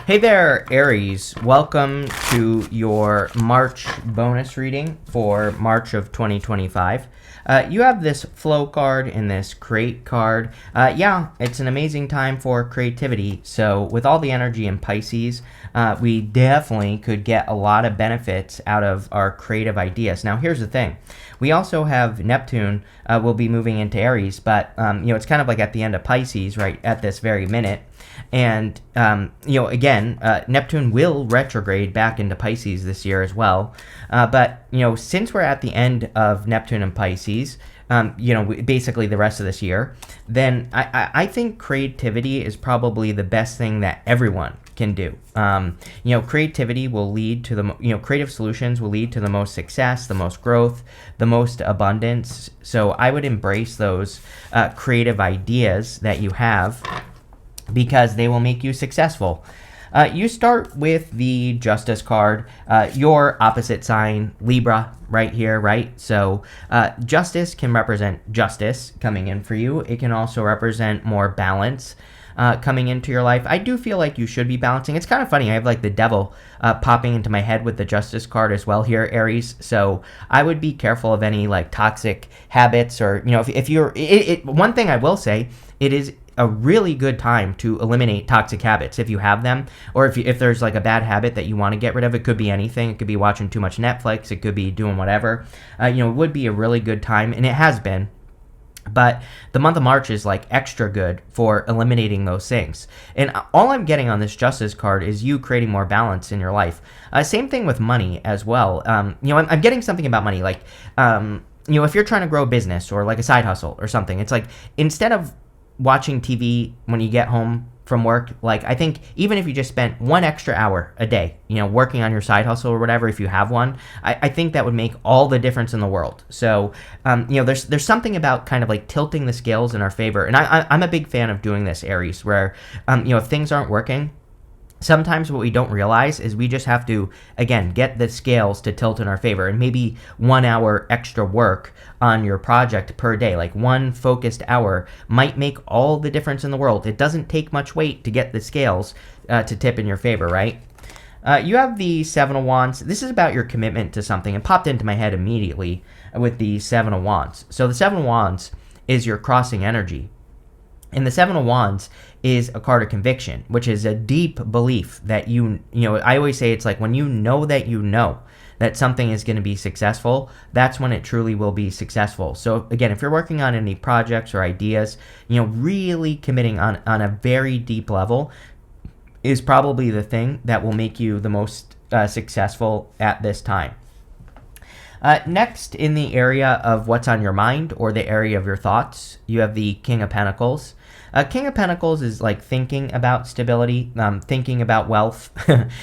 Hey there, Aries. Welcome to your March bonus reading for March of 2025. You have this flow card and this create card. Yeah, it's an amazing time for creativity. So with all the energy in Pisces, we definitely could get a lot of benefits out of our creative ideas. Now, here's the thing. We also have Neptune will be moving into Aries, but it's kind of like at the end of Pisces, right at this very minute. And, again, Neptune will retrograde back into Pisces this year as well. But since we're at the end of Neptune and Pisces, basically the rest of this year, then I think creativity is probably the best thing that everyone can do. Creativity will lead to creative solutions will lead to the most success, the most growth, the most abundance. So I would embrace those creative ideas that you have, because they will make you successful. You start with the Justice card, your opposite sign, Libra, right here, right? So Justice can represent justice coming in for you. It can also represent more balance coming into your life. I do feel like you should be balancing. It's kind of funny. I have like the devil popping into my head with the Justice card as well here, Aries. So I would be careful of any like toxic habits, or if you're. One thing I will say, it is a really good time to eliminate toxic habits if you have them, or if there's like a bad habit that you want to get rid of. It could be anything. It could be watching too much Netflix. It could be doing whatever. It would be a really good time, and it has been. But the month of March is like extra good for eliminating those things. And all I'm getting on this Justice card is you creating more balance in your life. Same thing with money as well. I'm getting something about money, like, if you're trying to grow a business or like a side hustle or something, it's like instead of watching TV when you get home from work, like I think even if you just spent 1 extra hour a day, working on your side hustle or whatever, if you have one, I think that would make all the difference in the world. So, there's something about kind of like tilting the scales in our favor. And I'm a big fan of doing this, Aries, where, if things aren't working, sometimes what we don't realize is we just have to, again, get the scales to tilt in our favor, and maybe 1 hour extra work on your project per day, like one focused hour, might make all the difference in the world. It doesn't take much weight to get the scales to tip in your favor, right? You have the Seven of Wands. This is about your commitment to something, and popped into my head immediately with the Seven of Wands. So the Seven of Wands is your crossing energy. And the Seven of Wands is a card of conviction, which is a deep belief that I always say it's like when you know that something is going to be successful, that's when it truly will be successful. So again, if you're working on any projects or ideas, really committing on a very deep level is probably the thing that will make you the most successful at this time. Next, in the area of what's on your mind or the area of your thoughts, you have the King of Pentacles. King of Pentacles is like thinking about stability, thinking about wealth,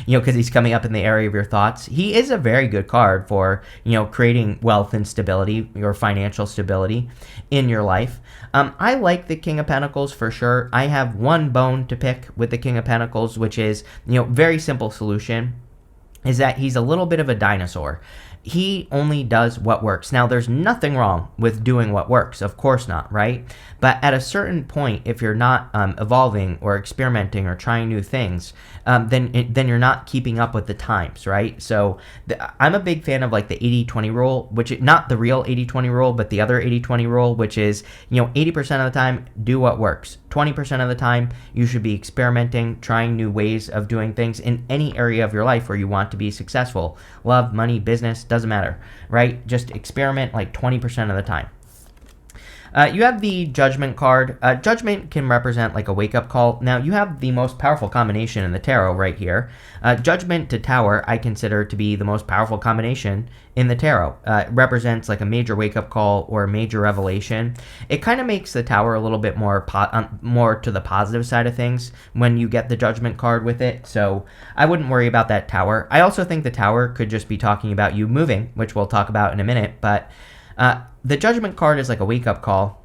because he's coming up in the area of your thoughts. He is a very good card for, creating wealth and stability, your financial stability in your life. I like the King of Pentacles for sure. I have one bone to pick with the King of Pentacles, which is, very simple solution, is that he's a little bit of a dinosaur. He only does what works. Now, there's nothing wrong with doing what works. Of course not, right? But at a certain point, if you're not evolving or experimenting or trying new things, then you're not keeping up with the times, right? So I'm a big fan of like the 80-20 rule, which not the real 80-20 rule, but the other 80-20 rule, which is, 80% of the time, do what works. 20% of the time, you should be experimenting, trying new ways of doing things in any area of your life where you want to be successful. Love, money, business, doesn't matter, right? Just experiment like 20% of the time. You have the Judgment card. Judgment can represent like a wake-up call. Now, you have the most powerful combination in the tarot right here. Judgment to Tower, I consider to be the most powerful combination in the tarot. It represents like a major wake-up call or a major revelation. It kind of makes the Tower a little bit more to the positive side of things when you get the Judgment card with it. So I wouldn't worry about that Tower. I also think the Tower could just be talking about you moving, which we'll talk about in a minute. But the Judgment card is like a wake-up call,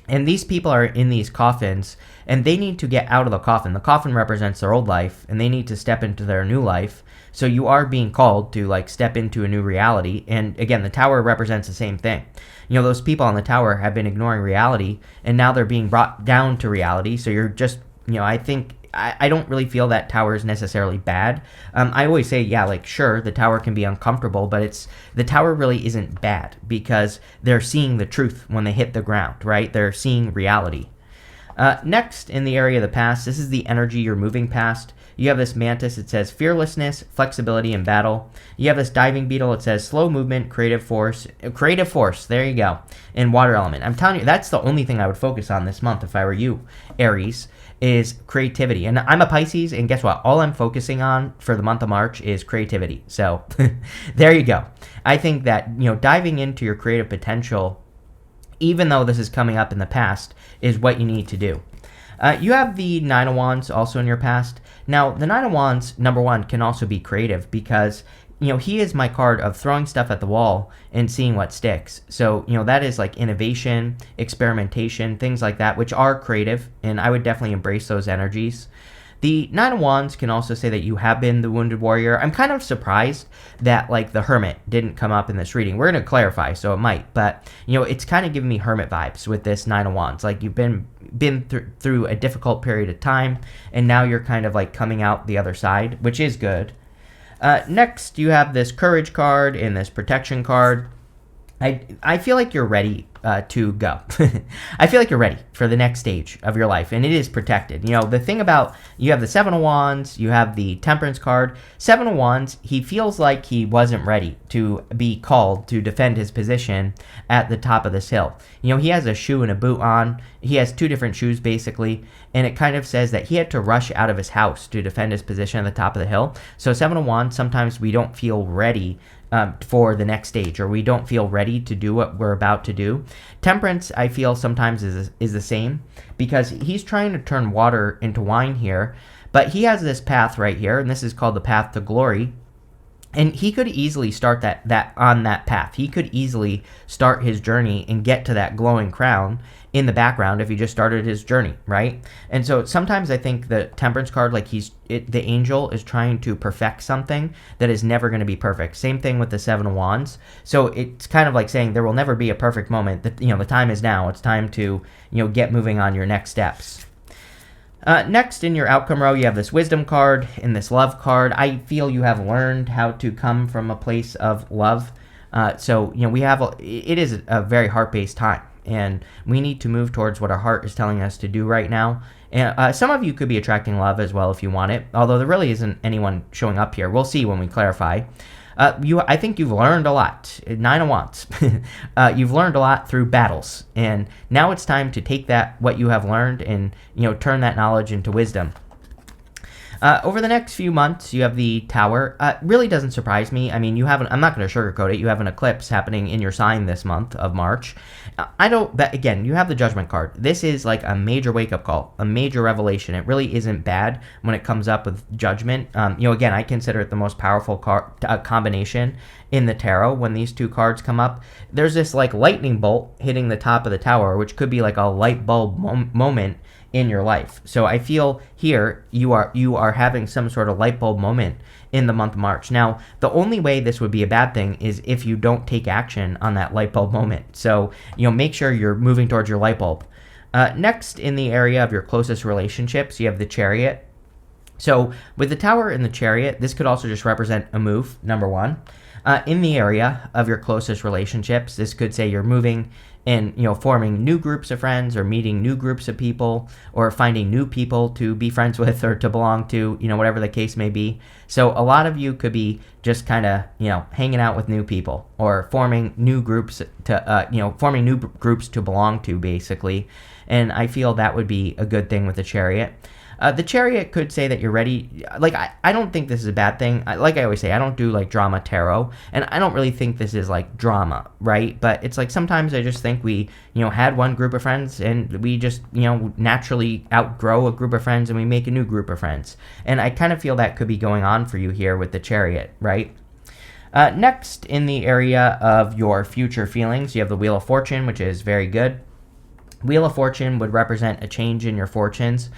and these people are in these coffins, and they need to get out of the coffin. The coffin represents their old life, and they need to step into their new life. So you are being called to like step into a new reality. And again, the Tower represents the same thing. Those people on the Tower have been ignoring reality, and now they're being brought down to reality. So you're just, I think I don't really feel that Tower is necessarily bad. I always say, yeah, like, sure, the Tower can be uncomfortable, but the Tower really isn't bad because they're seeing the truth when they hit the ground, right? They're seeing reality. Next, in the area of the past, this is the energy you're moving past. You have this mantis, it says fearlessness, flexibility, and battle. You have this diving beetle, it says slow movement, creative force, there you go, and water element. I'm telling you, that's the only thing I would focus on this month if I were you, Aries, is creativity. And I'm a Pisces, and guess what? All I'm focusing on for the month of March is creativity. So there you go. I think that, diving into your creative potential, even though this is coming up in the past, is what you need to do. You have the Nine of Wands also in your past. Now, the Nine of Wands, number one, can also be creative because, he is my card of throwing stuff at the wall and seeing what sticks. So, that is like innovation, experimentation, things like that, which are creative, and I would definitely embrace those energies. The Nine of Wands can also say that you have been the wounded warrior. I'm kind of surprised that, like, the Hermit didn't come up in this reading. We're going to clarify, so it might. But, it's kind of giving me Hermit vibes with this Nine of Wands. Like, you've been through a difficult period of time, and now you're kind of, like, coming out the other side, which is good. Next, you have this Courage card and this Protection card. I feel like you're ready to go. I feel like you're ready for the next stage of your life, and it is protected. The thing about, you have the Seven of Wands, you have the Temperance card. Seven of Wands, he feels like he wasn't ready to be called to defend his position at the top of this hill. He has a shoe and a boot on. He has two different shoes, basically, and it kind of says that he had to rush out of his house to defend his position at the top of the hill. So Seven of Wands, sometimes we don't feel ready for the next stage, or we don't feel ready to do what we're about to do. Temperance, I feel sometimes is the same, because he's trying to turn water into wine here, but he has this path right here, and this is called the path to glory. And he could easily start that on that path. He could easily start his journey and get to that glowing crown in the background if he just started his journey, right? And so sometimes I think the Temperance card, like the angel is trying to perfect something that is never going to be perfect. Same thing with the Seven of Wands. So it's kind of like saying there will never be a perfect moment. The time is now. It's time to get moving on your next steps. Next, in your outcome row, you have this Wisdom card and this Love card. I feel you have learned how to come from a place of love. So it is a very heart-based time, and we need to move towards what our heart is telling us to do right now. And some of you could be attracting love as well if you want it, although there really isn't anyone showing up here. We'll see when we clarify. I think you've learned a lot. Nine of Wands. You've learned a lot through battles, and now it's time to take what you have learned and turn that knowledge into wisdom. Over the next few months, you have the Tower. Really doesn't surprise me. I mean, I'm not going to sugarcoat it. You have an eclipse happening in your sign this month of March. Again, you have the Judgment card. This is like a major wake-up call, a major revelation. It really isn't bad when it comes up with Judgment. Again, I consider it the most powerful combination in the tarot when these two cards come up. There's this like lightning bolt hitting the top of the tower, which could be like a light bulb moment in your life. So I feel here you are having some sort of light bulb moment in the month of March. Now, the only way this would be a bad thing is if you don't take action on that light bulb moment. So, make sure you're moving towards your light bulb. Next, in the area of your closest relationships, you have the Chariot. So with the Tower and the Chariot, this could also just represent a move, number one. In the area of your closest relationships, this could say you're moving and forming new groups of friends, or meeting new groups of people, or finding new people to be friends with or to belong to, whatever the case may be. So a lot of you could be just kind of hanging out with new people, or forming new groups to belong to, basically. And I feel that would be a good thing with the Chariot. The Chariot could say that you're ready. Like, I don't think this is a bad thing. Like I always say, I don't do like drama tarot, and I don't really think this is like drama, right? But it's like sometimes I just think we, had one group of friends, and we just, naturally outgrow a group of friends, and we make a new group of friends. And I kind of feel that could be going on for you here with the Chariot, right? Next, in the area of your future feelings, you have the Wheel of Fortune, which is very good. Wheel of Fortune would represent a change in your fortunes.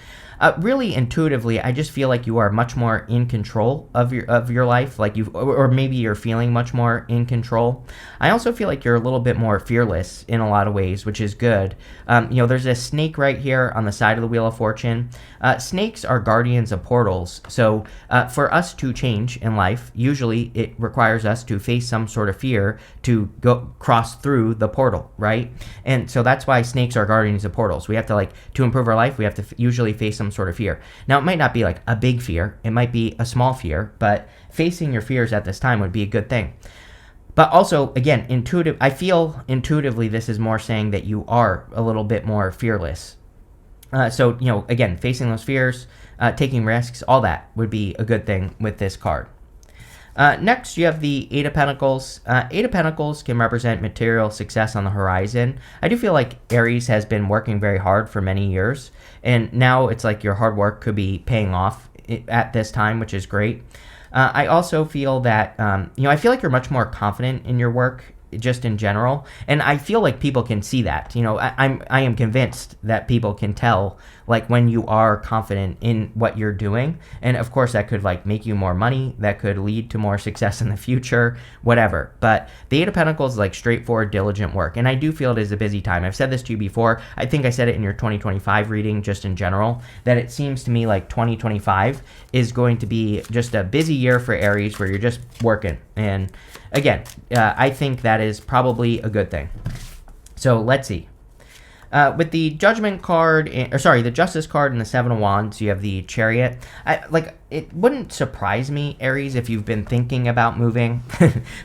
Really intuitively, I just feel like you are much more in control of your life, like or maybe you're feeling much more in control. I also feel like you're a little bit more fearless in a lot of ways, which is good. There's a snake right here on the side of the Wheel of Fortune. Snakes are guardians of portals, so for us to change in life, usually it requires us to face some sort of fear to go cross through the portal, right? And so that's why snakes are guardians of portals. We have to to improve our life, we have to usually face some sort of fear. Now, it might not be like a big fear, it might be a small fear, but facing your fears at this time would be a good thing. But also, again, I feel intuitively this is more saying that you are a little bit more fearless. Again, facing those fears, taking risks, all that would be a good thing with this card. Next, you have the Eight of Pentacles. Eight of Pentacles can represent material success on the horizon. I do feel like Aries has been working very hard for many years, and now it's like your hard work could be paying off at this time, which is great. I also feel that, I feel like you're much more confident in your work just in general, and I feel like people can see that. I am convinced that people can tell like when you are confident in what you're doing, and of course that could make you more money, that could lead to more success in the future, whatever. But the Eight of Pentacles is straightforward, diligent work, and I do feel it is a busy time. I've said this to you before. I think I said it in your 2025 reading, just in general, that it seems to me like 2025 is going to be just a busy year for Aries, where you're just working. And again, I think that is probably a good thing. So let's see. With the Judgment card, the Justice card and the Seven of Wands, you have the Chariot. It wouldn't surprise me, Aries, if you've been thinking about moving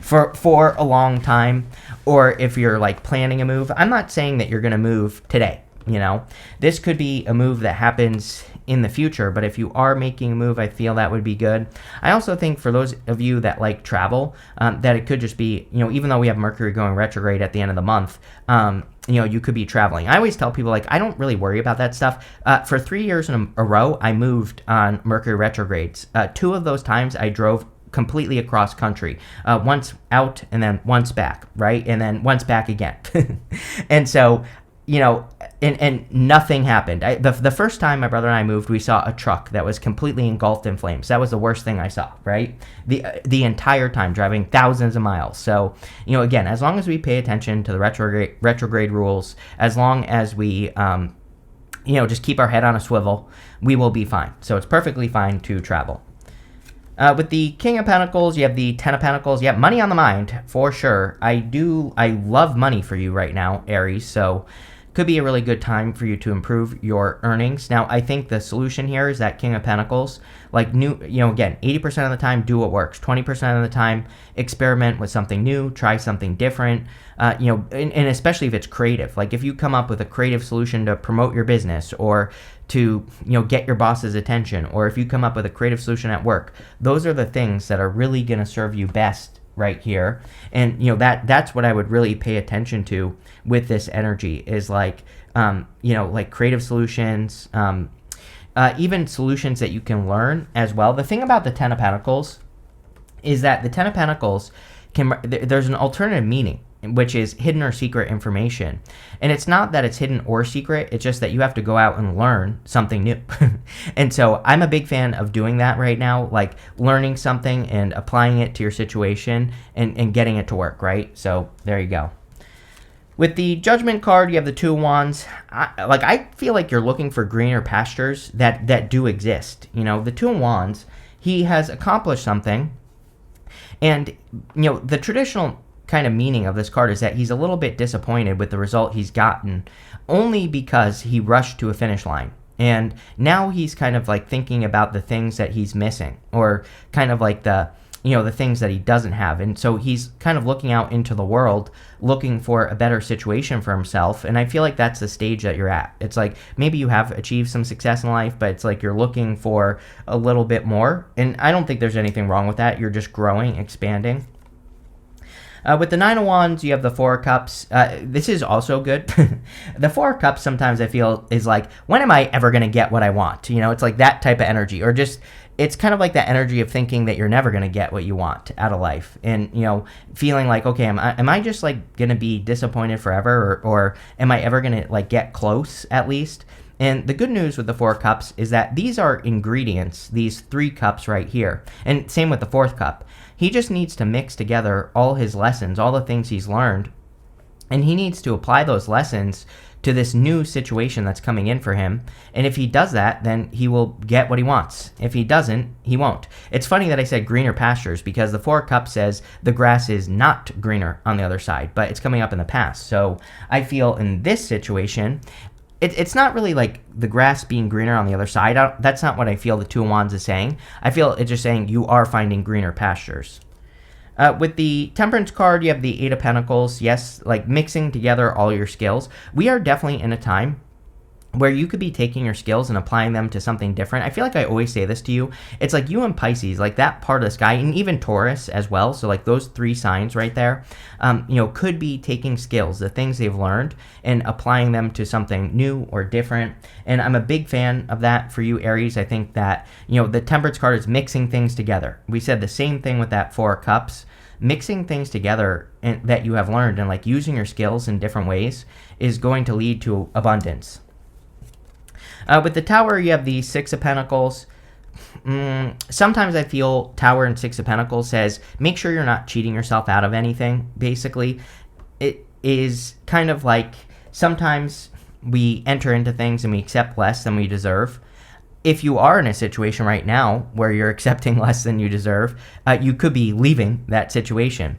for a long time, or if you're planning a move. I'm not saying that you're going to move today. This could be a move that happens in the future, but if you are making a move, I feel that would be good. I also think for those of you that like travel, that it could just be, even though we have Mercury going retrograde at the end of the month, you could be traveling. I always tell people, I don't really worry about that stuff. For 3 years in a row, I moved on Mercury retrogrades. 2 of those times I drove completely across country, once out and then once back, right? And then once back again. And so, and nothing happened. The first time my brother and I moved, we saw a truck that was completely engulfed in flames. That was the worst thing I saw, right? The entire time, driving thousands of miles. So, again, as long as we pay attention to the retrograde rules, as long as we, just keep our head on a swivel, we will be fine. So it's perfectly fine to travel. With the King of Pentacles, you have the Ten of Pentacles. Yeah, money on the mind, for sure. I love money for you right now, Aries, so could be a really good time for you to improve your earnings. Now, I think the solution here is that King of Pentacles, again, 80% of the time, do what works. 20% of the time, experiment with something new, try something different, and especially if it's creative. If you come up with a creative solution to promote your business, or to, get your boss's attention, or if you come up with a creative solution at work, those are the things that are really going to serve you best right here. And that's what I would really pay attention to with this energy, is creative solutions, even solutions that you can learn as well. The thing about the Ten of Pentacles is that the Ten of Pentacles there's an alternative meaning, which is hidden or secret information. And it's not that it's hidden or secret, it's just that you have to go out and learn something new. And so I'm a big fan of doing that right now, learning something and applying it to your situation and getting it to work, right? So there you go. With the Judgment card, you have the Two of Wands. I feel like you're looking for greener pastures that do exist. The Two of Wands, he has accomplished something. And, the traditional kind of meaning of this card is that he's a little bit disappointed with the result he's gotten, only because he rushed to a finish line. And now he's kind of thinking about the things that he's missing, or kind of the things that he doesn't have. And so he's kind of looking out into the world, looking for a better situation for himself. And I feel like that's the stage that you're at. It's maybe you have achieved some success in life, but it's you're looking for a little bit more. And I don't think there's anything wrong with that. You're just growing, expanding. With the Nine of Wands, you have the Four of Cups. This is also good. The Four of Cups sometimes I feel is when am I ever going to get what I want? It's that type of energy, or just, it's kind of that energy of thinking that you're never going to get what you want out of life. And, feeling okay, am I just going to be disappointed forever? Or am I ever going to get close at least? And the good news with the Four of Cups is that these are ingredients, these 3 cups right here. And same with the 4th cup. He just needs to mix together all his lessons, all the things he's learned, and he needs to apply those lessons to this new situation that's coming in for him. And if he does that, then he will get what he wants. If he doesn't, he won't. It's funny that I said greener pastures, because the 4 of Cups says the grass is not greener on the other side, but it's coming up in the past. So I feel in this situation, it's not really like the grass being greener on the other side. That's not what I feel the Two of Wands is saying. I feel it's just saying you are finding greener pastures. With the Temperance card, you have the 8 of Pentacles. Yes, like mixing together all your skills. We are definitely in a time where you could be taking your skills and applying them to something different. I feel like I always say this to you. It's like you and Pisces, like that part of the sky, and even Taurus as well. So like those 3 signs right there, could be taking skills, the things they've learned, and applying them to something new or different. And I'm a big fan of that for you, Aries. I think that, the Temperance card is mixing things together. We said the same thing with that 4 of Cups. Mixing things together that you have learned and like using your skills in different ways is going to lead to abundance. With the Tower, you have the 6 of Pentacles. Sometimes I feel Tower and 6 of Pentacles says, make sure you're not cheating yourself out of anything, basically. It is kind of like sometimes we enter into things and we accept less than we deserve. If you are in a situation right now where you're accepting less than you deserve, you could be leaving that situation.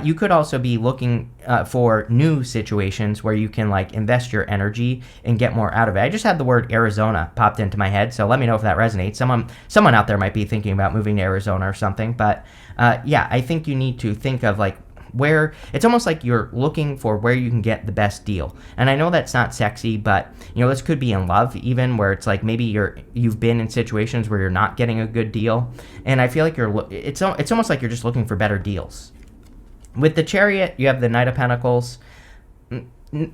You could also be looking for new situations where you can like invest your energy and get more out of it. I just had the word Arizona popped into my head, so let me know if that resonates. Someone out there might be thinking about moving to Arizona or something, but yeah, I think you need to think of like where it's almost like you're looking for where you can get the best deal. And I know that's not sexy, but this could be in love even, where it's like maybe you've been in situations where you're not getting a good deal, and I feel like it's almost like you're just looking for better deals. With the Chariot, you have the Knight of Pentacles.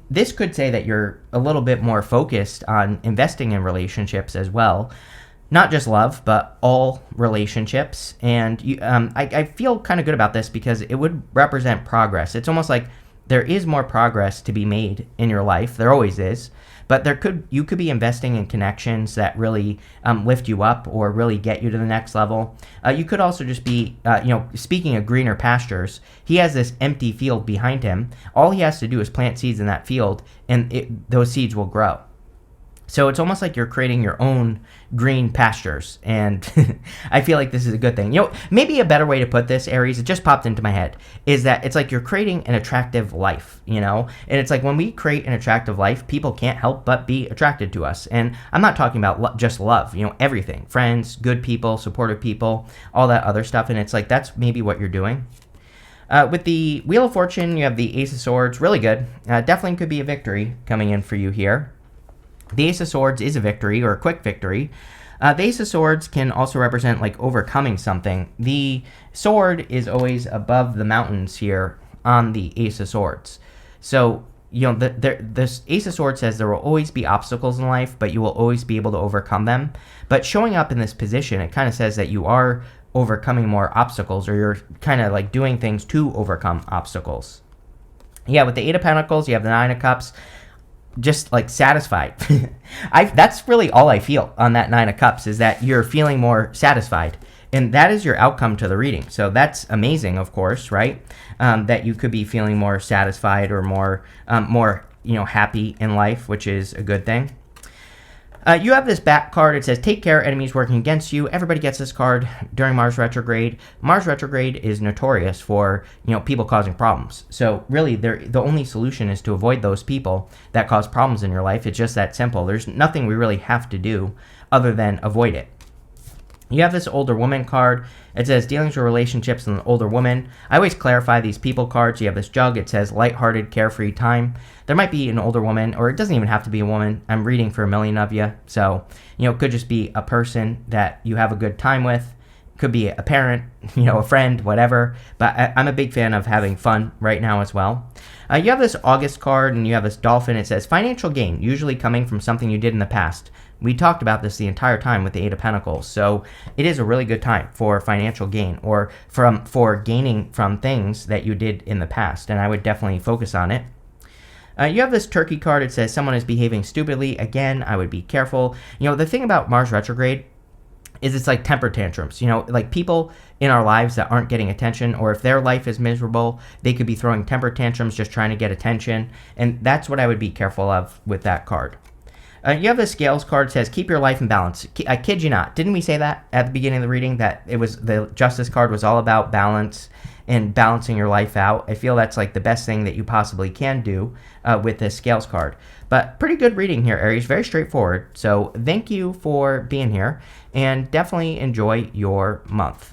This could say that you're a little bit more focused on investing in relationships as well. Not just love, but all relationships. And I feel kind of good about this because it would represent progress. It's almost like there is more progress to be made in your life. There always is. But you could be investing in connections that really lift you up or really get you to the next level. You could also just be, speaking of greener pastures, he has this empty field behind him. All he has to do is plant seeds in that field, and those seeds will grow. So it's almost like you're creating your own green pastures, and I feel like this is a good thing. Maybe a better way to put this, Aries, it just popped into my head, is that it's like you're creating an attractive life, and it's like when we create an attractive life, people can't help but be attracted to us. And I'm not talking about just love, everything, friends, good people, supportive people, all that other stuff. And it's like that's maybe what you're doing. With the Wheel of Fortune, you have the Ace of Swords, really good. Definitely could be a victory coming in for you here. The Ace of Swords is a victory, or a quick victory. The Ace of Swords can also represent like overcoming something. The sword is always above the mountains here on the Ace of Swords. So, the Ace of Swords says there will always be obstacles in life, but you will always be able to overcome them. But showing up in this position, it kind of says that you are overcoming more obstacles, or you're kind of like doing things to overcome obstacles. Yeah, with the 8 of Pentacles, you have the 9 of Cups. Just like satisfied. That's really all I feel on that 9 of Cups, is that you're feeling more satisfied, and that is your outcome to the reading. So that's amazing, of course, right? That you could be feeling more satisfied or more happy in life, which is a good thing. You have this back card. It says, take care, enemies working against you. Everybody gets this card during Mars retrograde. Mars retrograde is notorious for, people causing problems. So really, the only solution is to avoid those people that cause problems in your life. It's just that simple. There's nothing we really have to do other than avoid it. You have this older woman card. It says dealings with relationships with an older woman. I always clarify these people cards. You have this jug. It says lighthearted, carefree time. There might be an older woman, or it doesn't even have to be a woman. I'm reading for a million of you. So, it could just be a person that you have a good time with. It could be a parent, a friend, whatever. But I'm a big fan of having fun right now as well. You have this August card, and you have this dolphin. It says financial gain, usually coming from something you did in the past. We talked about this the entire time with the 8 of Pentacles. So it is a really good time for financial gain, or for gaining from things that you did in the past. And I would definitely focus on it. You have this Turkey card. It says someone is behaving stupidly. Again, I would be careful. The thing about Mars retrograde is it's like temper tantrums. Like people in our lives that aren't getting attention, or if their life is miserable, they could be throwing temper tantrums just trying to get attention. And that's what I would be careful of with that card. You have the Scales card. It says keep your life in balance. I kid you not. Didn't we say that at the beginning of the reading, that it was the Justice card was all about balance and balancing your life out? I feel that's like the best thing that you possibly can do with this Scales card. But pretty good reading here, Aries. Very straightforward. So thank you for being here, and definitely enjoy your month.